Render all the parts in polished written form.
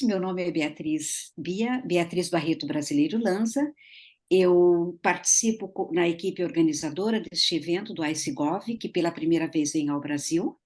Meu nome é Beatriz Barreto Brasileiro Lanza. Eu participo na equipe organizadora deste evento do IceGov, que pela primeira vez vem ao Brasil,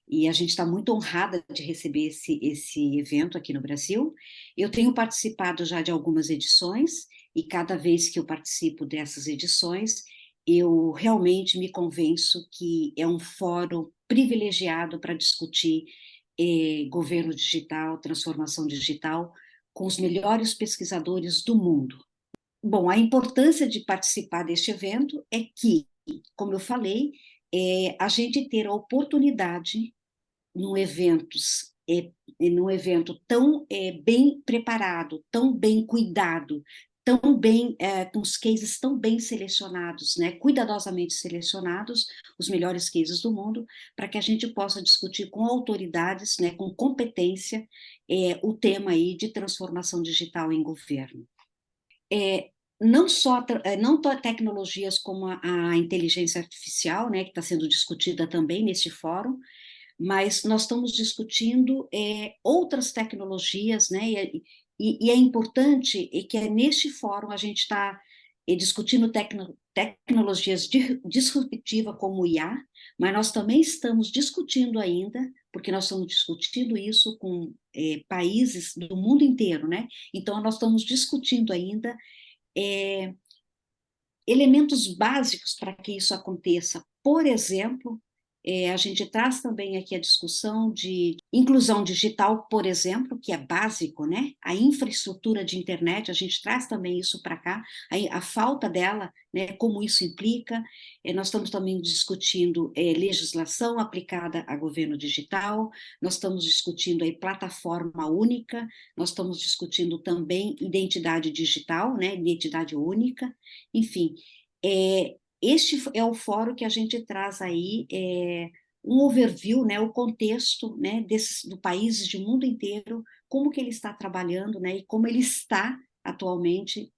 e a gente está muito honrada de receber esse evento aqui no Brasil. Eu tenho participado já de algumas edições, e cada vez que eu participo dessas edições, eu realmente me convenço que é um fórum privilegiado para discutir governo digital, transformação digital, com os melhores pesquisadores do mundo. Bom, a importância de participar deste evento é que, como eu falei, a gente ter a oportunidade num num evento tão bem preparado, tão bem cuidado, tão bem, com os cases tão bem selecionados, né, cuidadosamente selecionados, os melhores cases do mundo, para que a gente possa discutir com autoridades, né, com competência, o tema aí de transformação digital em governo. Não só tecnologias como a inteligência artificial, né, que está sendo discutida também neste fórum, mas nós estamos discutindo outras tecnologias, né? E é importante que neste fórum a gente está discutindo tecnologias disruptivas como o IA, mas nós também estamos discutindo ainda, porque nós estamos discutindo isso com países do mundo inteiro, né? Então nós estamos discutindo ainda elementos básicos para que isso aconteça. Por exemplo, a gente traz também aqui a discussão de inclusão digital, por exemplo, que é básico, né? A infraestrutura de internet, a gente traz também isso para cá, a falta dela, né? Como isso implica. Nós estamos também discutindo legislação aplicada a governo digital, nós estamos discutindo aí plataforma única, nós estamos discutindo também identidade digital, né? Identidade única, enfim. Este é o fórum que a gente traz aí um overview, né, o contexto, né, do países do mundo inteiro, como que ele está trabalhando, né, e como ele está atualmente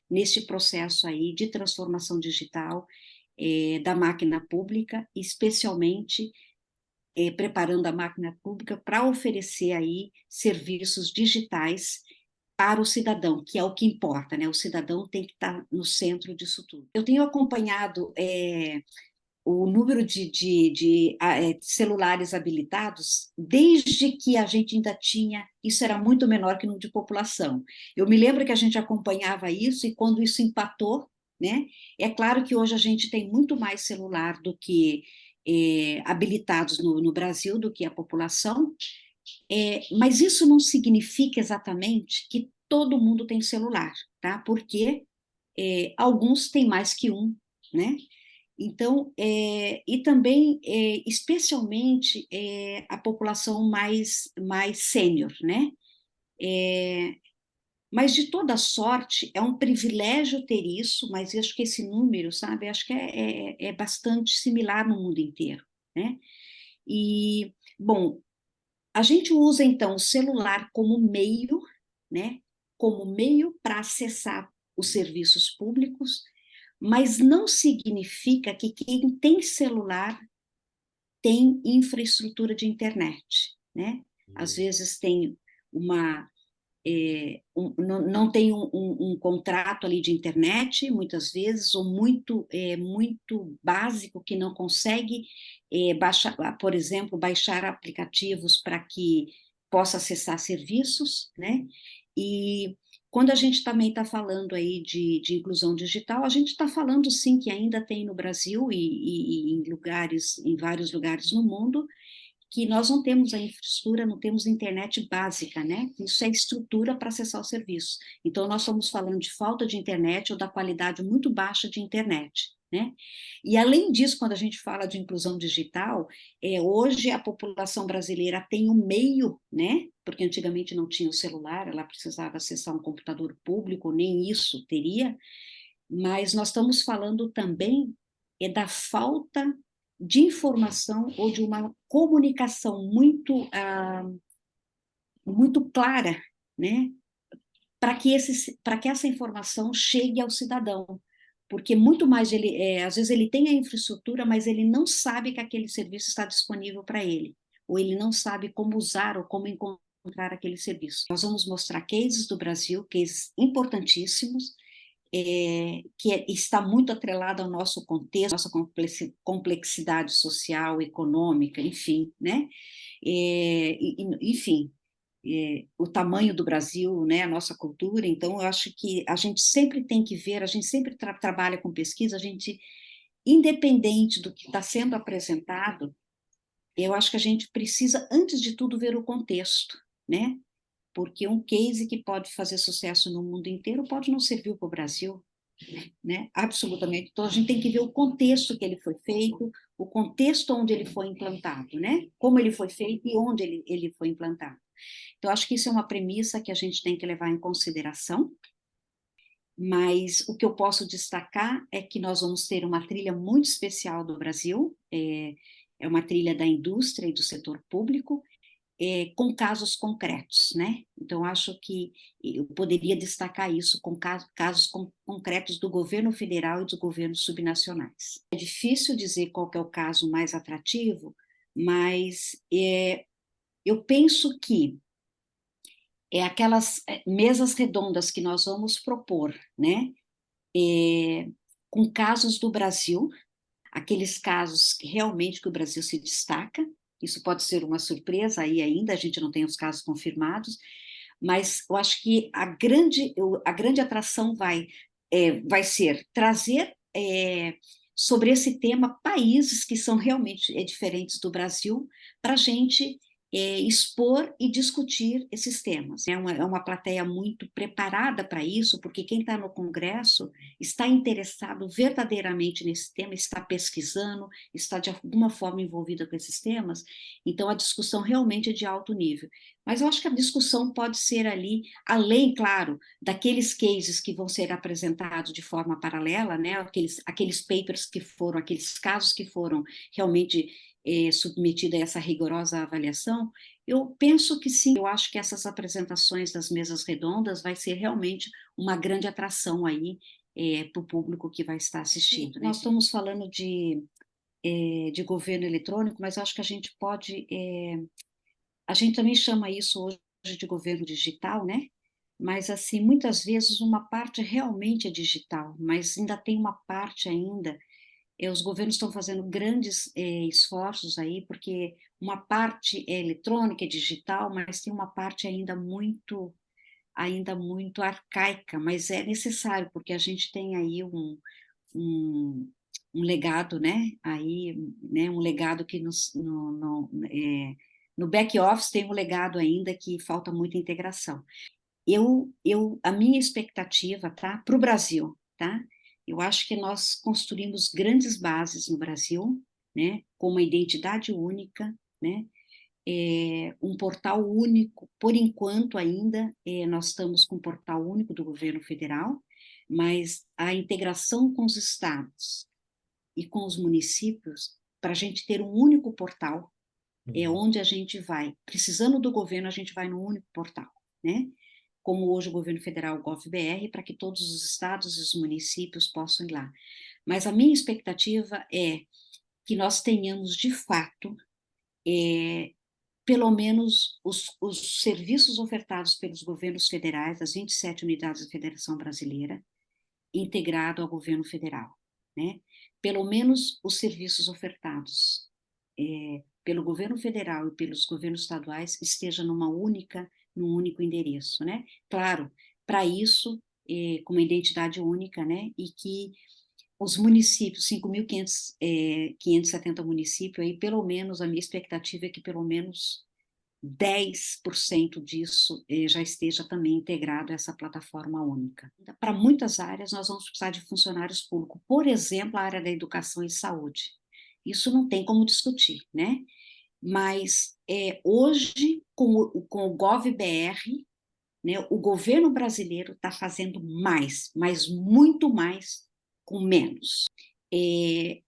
neste processo aí de transformação digital da máquina pública, especialmente preparando a máquina pública para oferecer aí serviços digitais para o cidadão, que é o que importa, né? O cidadão tem que estar no centro disso tudo. Eu tenho acompanhado o número de celulares habilitados desde que a gente ainda tinha, isso era muito menor que no de população. Eu me lembro que a gente acompanhava isso e quando isso empatou, né? É claro que hoje a gente tem muito mais celular do que habilitados no Brasil do que a população, mas isso não significa exatamente que todo mundo tem celular, tá? Porque alguns têm mais que um, né? Então, e também, especialmente, a população mais sênior, né? Mas, de toda sorte, é um privilégio ter isso, mas eu acho que esse número, sabe, acho que é bastante similar no mundo inteiro, né? E, bom, a gente usa, então, o celular como meio, né? Como meio para acessar os serviços públicos, mas não significa que quem tem celular tem infraestrutura de internet, né? Às vezes tem uma não tem um contrato ali de internet, muitas vezes, ou muito básico, que não consegue baixar, por exemplo, baixar aplicativos para que possa acessar serviços, né? E quando a gente também está falando aí de inclusão digital, a gente está falando sim que ainda tem no Brasil e em vários lugares no mundo, que nós não temos a infraestrutura, não temos internet básica, né? Isso é estrutura para acessar os serviços. Então, nós estamos falando de falta de internet ou da qualidade muito baixa de internet, né? E, além disso, quando a gente fala de inclusão digital, hoje a população brasileira tem um meio, né? Porque antigamente não tinha o celular, ela precisava acessar um computador público, nem isso teria, mas nós estamos falando também da falta de informação ou de uma comunicação muito clara, né, para que essa informação chegue ao cidadão, porque muito mais às vezes ele tem a infraestrutura, mas ele não sabe que aquele serviço está disponível para ele, ou ele não sabe como usar ou como encontrar encontrar aquele serviço. Nós vamos mostrar cases do Brasil, cases importantíssimos, que está muito atrelado ao nosso contexto, nossa complexidade social, econômica, enfim, né? Enfim, o tamanho do Brasil, né? A nossa cultura. Então, eu acho que a gente sempre tem que ver, a gente sempre trabalha com pesquisa, a gente, independente do que está sendo apresentado, eu acho que a gente precisa, antes de tudo, ver o contexto, né? Porque um case que pode fazer sucesso no mundo inteiro pode não servir para o Brasil, né? Absolutamente. Então, a gente tem que ver o contexto que ele foi feito, o contexto onde ele foi implantado, né? Como ele foi feito e onde ele foi implantado. Então, acho que isso é uma premissa que a gente tem que levar em consideração, mas o que eu posso destacar é que nós vamos ter uma trilha muito especial do Brasil, é uma trilha da indústria e do setor público, com casos concretos, né? Então, acho que eu poderia destacar isso com casos concretos do governo federal e dos governos subnacionais. É difícil dizer qual que é o caso mais atrativo, mas eu penso que aquelas mesas redondas que nós vamos propor, né? Com casos do Brasil, aqueles casos que realmente que o Brasil se destaca. Isso pode ser uma surpresa aí ainda, a gente não tem os casos confirmados, mas eu acho que a grande atração vai ser trazer sobre esse tema países que são realmente diferentes do Brasil, para a gente expor e discutir esses temas. É uma plateia muito preparada para isso, porque quem está no Congresso está interessado verdadeiramente nesse tema, está pesquisando, está de alguma forma envolvida com esses temas, então a discussão realmente é de alto nível. Mas eu acho que a discussão pode ser ali, além, claro, daqueles cases que vão ser apresentados de forma paralela, né? Aqueles papers que foram, aqueles casos que foram realmente submetidos a essa rigorosa avaliação. Eu penso que sim, eu acho que essas apresentações das mesas redondas vai ser realmente uma grande atração aí para o público que vai estar assistindo. Né? Nós estamos falando de governo eletrônico, mas acho que a gente pode... a gente também chama isso hoje de governo digital, né? Mas, assim, muitas vezes uma parte realmente é digital, mas ainda tem uma parte ainda, os governos estão fazendo grandes esforços aí, porque uma parte é eletrônica, é digital, mas tem uma parte ainda muito arcaica, mas é necessário, porque a gente tem aí um, um legado, né? Aí, né? Um legado que no back office tem um legado ainda que falta muita integração. A minha expectativa, tá, para o Brasil, tá? Eu acho que nós construímos grandes bases no Brasil, né? Com uma identidade única, né? Um portal único, por enquanto ainda, nós estamos com um portal único do governo federal, mas a integração com os estados e com os municípios, para a gente ter um único portal, onde a gente vai, precisando do governo, a gente vai no único portal, né? Como hoje o governo federal, o GovBR, para que todos os estados e os municípios possam ir lá. Mas a minha expectativa é que nós tenhamos, de fato, pelo menos os serviços ofertados pelos governos federais, as 27 unidades da Federação Brasileira, integrado ao governo federal, né? Pelo menos os serviços ofertados pelo governo federal e pelos governos estaduais esteja num único endereço, né? Claro, para isso, com uma identidade única, né? E que os municípios, 5.570 municípios, aí pelo menos a minha expectativa é que pelo menos 10% disso já esteja também integrado a essa plataforma única. Para muitas áreas, nós vamos precisar de funcionários públicos, por exemplo, a área da educação e saúde. Isso não tem como discutir, né? Mas hoje, com o GovBR, né, o governo brasileiro está fazendo mais, mas muito mais, com menos.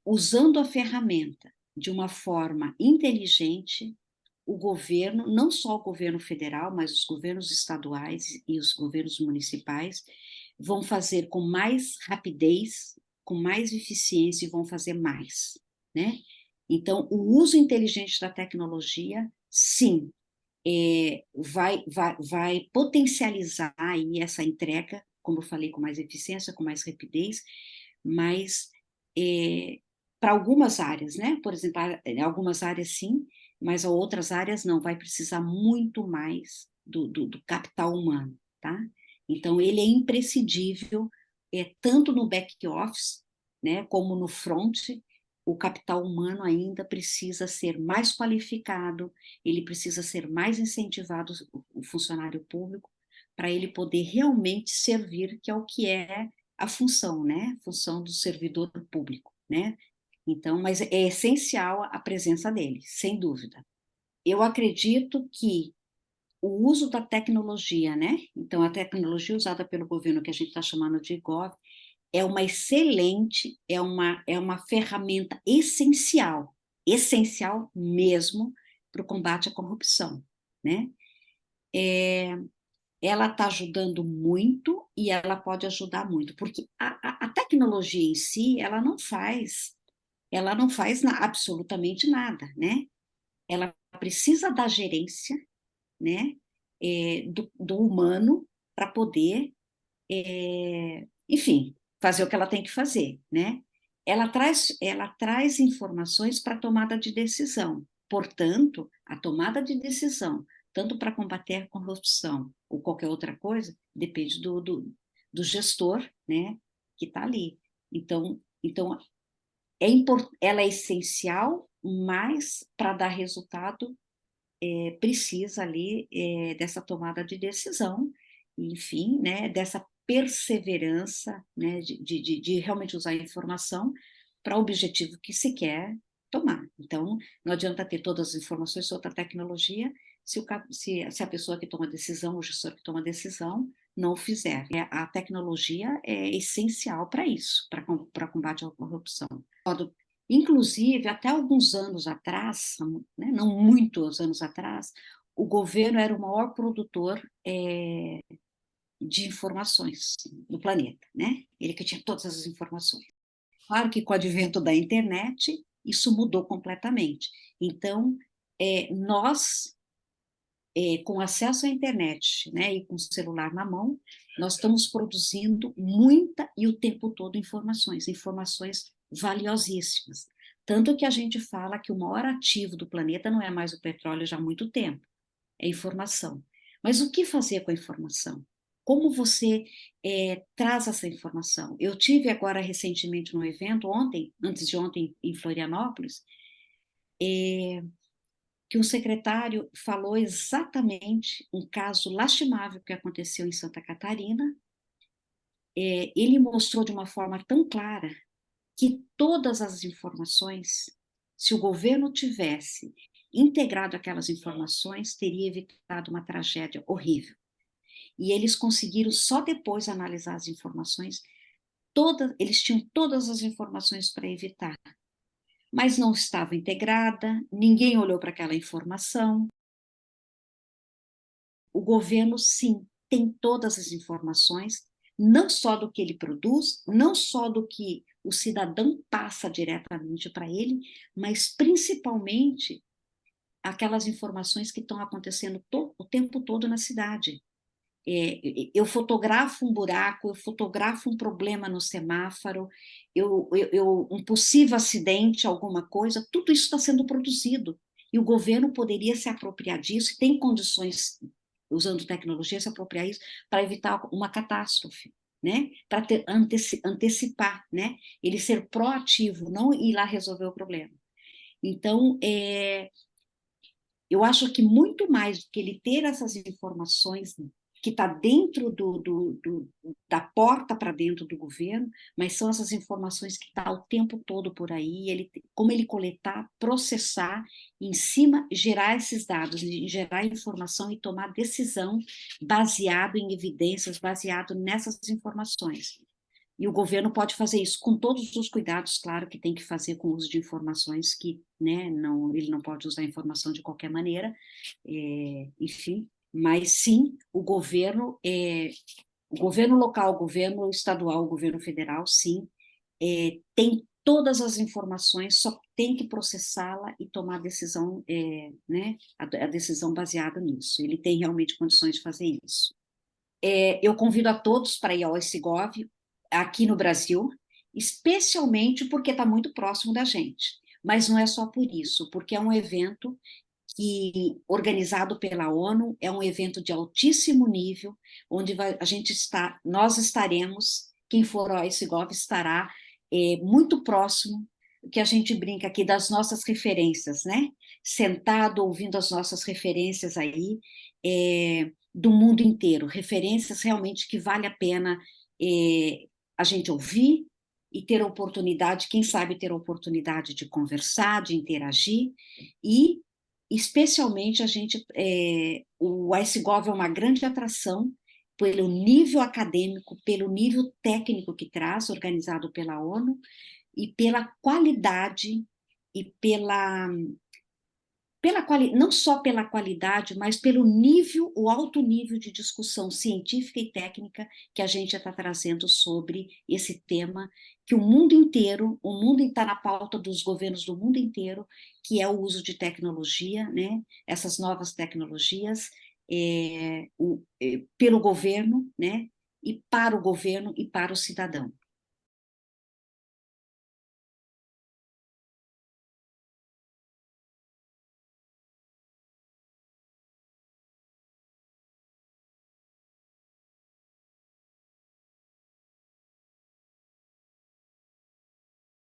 Usando a ferramenta de uma forma inteligente, o governo, não só o governo federal, mas os governos estaduais e os governos municipais, vão fazer com mais rapidez, com mais eficiência e vão fazer mais, né? Então, o uso inteligente da tecnologia, sim, vai potencializar aí essa entrega, como eu falei, com mais eficiência, com mais rapidez, mas para algumas áreas, né? Por exemplo, em algumas áreas sim, mas outras áreas não, vai precisar muito mais do capital humano, tá? Então, ele é imprescindível, tanto no back-office, né, como no front, o capital humano ainda precisa ser mais qualificado, ele precisa ser mais incentivado, o funcionário público, para ele poder realmente servir, que é o que é a função, né? A função do servidor público, né? Então, mas é essencial a presença dele, sem dúvida. Eu acredito que o uso da tecnologia, né? Então, a tecnologia usada pelo governo, que a gente está chamando de Gov, é uma excelente, é uma ferramenta essencial, essencial mesmo, para o combate à corrupção, né? Ela está ajudando muito e ela pode ajudar muito, porque a tecnologia em si, ela não faz absolutamente nada, né? Ela precisa da gerência, né, do humano para poder, enfim, fazer o que ela tem que fazer, né? Ela traz informações para a tomada de decisão. Portanto, a tomada de decisão, tanto para combater a corrupção ou qualquer outra coisa, depende do gestor, né, que está ali. Então ela é essencial, mas para dar resultado precisa ali dessa tomada de decisão, enfim, né, dessa perseverança, né, de realmente usar a informação para o objetivo que se quer tomar. Então, não adianta ter todas as informações sobre a tecnologia se a pessoa que toma a decisão, o gestor que toma a decisão, não o fizer. A tecnologia é essencial para isso, para combate à corrupção. Inclusive, até alguns anos atrás, né, não muitos anos atrás, o governo era o maior produtor de informações no planeta, né? Ele que tinha todas as informações. Claro que com o advento da internet, isso mudou completamente. Então, nós, com acesso à internet, né, e com o celular na mão, nós estamos produzindo muita e o tempo todo informações valiosíssimas. Tanto que a gente fala que o maior ativo do planeta não é mais o petróleo já há muito tempo, é informação. Mas o que fazer com a informação? Como você traz essa informação? Eu tive agora recentemente num evento, antes de ontem, em Florianópolis, que um secretário falou exatamente um caso lastimável que aconteceu em Santa Catarina. Ele mostrou de uma forma tão clara que todas as informações, se o governo tivesse integrado aquelas informações, teria evitado uma tragédia horrível. E eles conseguiram só depois analisar as informações, eles tinham todas as informações para evitar, mas não estava integrada, ninguém olhou para aquela informação. O governo, sim, tem todas as informações, não só do que ele produz, não só do que o cidadão passa diretamente para ele, mas principalmente aquelas informações que estão acontecendo o tempo todo na cidade. Eu fotografo um buraco, eu fotografo um problema no semáforo, um possível acidente, alguma coisa, tudo isso está sendo produzido. E o governo poderia se apropriar disso, e tem condições, usando tecnologia, se apropriar disso para evitar uma catástrofe, né? Para antecipar, né? Ele ser proativo, não ir lá resolver o problema. Então, eu acho que muito mais do que ele ter essas informações que está dentro da porta para dentro do governo, mas são essas informações que estão o tempo todo por aí, como ele coletar, processar, em cima gerar esses dados, gerar informação e tomar decisão baseado em evidências, baseado nessas informações. E o governo pode fazer isso com todos os cuidados, claro, que tem que fazer com o uso de informações que, né, ele não pode usar informação de qualquer maneira, enfim, mas sim, o governo local, o governo estadual, o governo federal, sim, tem todas as informações, só tem que processá-la e tomar a decisão, né, a decisão baseada nisso. Ele tem realmente condições de fazer isso. Eu convido a todos para ir ao OSCGov aqui no Brasil, especialmente porque está muito próximo da gente. Mas não é só por isso, porque é um evento organizado pela ONU, é um evento de altíssimo nível, onde nós estaremos, quem for ao OSCGov estará muito próximo, que a gente brinca aqui das nossas referências, né? Sentado ouvindo as nossas referências aí, do mundo inteiro, referências realmente que vale a pena a gente ouvir e ter a oportunidade, quem sabe ter a oportunidade de conversar, de interagir, e especialmente o IceGov é uma grande atração pelo nível acadêmico, pelo nível técnico que traz, organizado pela ONU, e pela qualidade e não só pela qualidade, mas pelo nível, o alto nível de discussão científica e técnica que a gente está trazendo sobre esse tema, que o mundo está na pauta dos governos do mundo inteiro, que é o uso de tecnologia, né? Essas novas tecnologias, pelo governo, né? E para o governo e para o cidadão.